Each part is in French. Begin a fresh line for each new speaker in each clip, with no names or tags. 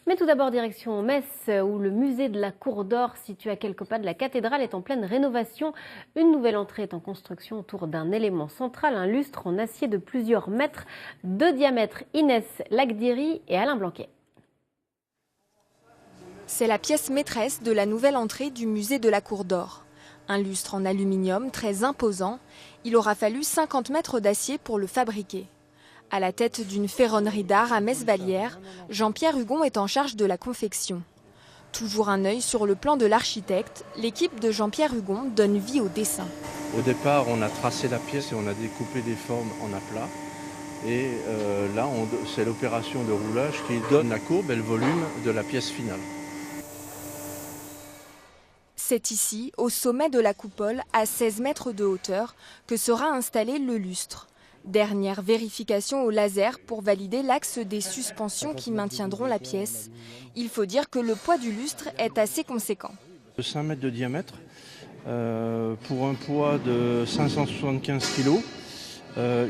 Mais tout d'abord, direction Metz, où le musée de la Cour d'Or, situé à quelques pas de la cathédrale, est en pleine rénovation. Une nouvelle entrée est en construction autour d'un élément central, un lustre en acier de plusieurs mètres de diamètre. Inès Lagdiri et Alain Blanquet.
C'est la pièce maîtresse de la nouvelle entrée du musée de la Cour d'Or. Un lustre en aluminium très imposant. Il aura fallu 50 mètres d'acier pour le fabriquer. À la tête d'une ferronnerie d'art à Metz-Vallière, Jean-Pierre Hugon est en charge de la confection. Toujours un œil sur le plan de l'architecte, l'équipe de Jean-Pierre Hugon donne vie au dessin.
Au départ, on a tracé la pièce et on a découpé des formes en aplat. Et là, c'est l'opération de roulage qui donne la courbe et le volume de la pièce finale.
C'est ici, au sommet de la coupole, à 16 mètres de hauteur, que sera installé le lustre. Dernière vérification au laser pour valider l'axe des suspensions qui maintiendront la pièce. Il faut dire que le poids du lustre est assez conséquent.
5 mètres de diamètre pour un poids de 575 kg.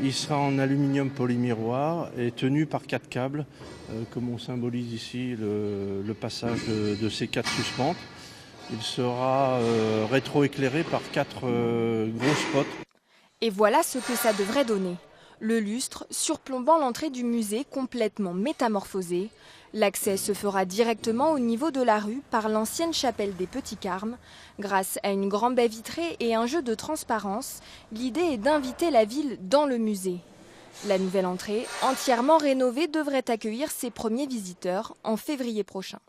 Il sera en aluminium polymiroir et tenu par 4 câbles, comme on symbolise ici le passage de ces 4 suspentes. Il sera rétroéclairé par 4 gros spots.
Et voilà ce que ça devrait donner. Le lustre surplombant l'entrée du musée complètement métamorphosée. L'accès se fera directement au niveau de la rue par l'ancienne chapelle des Petits Carmes. Grâce à une grande baie vitrée et un jeu de transparence, l'idée est d'inviter la ville dans le musée. La nouvelle entrée, entièrement rénovée, devrait accueillir ses premiers visiteurs en février prochain.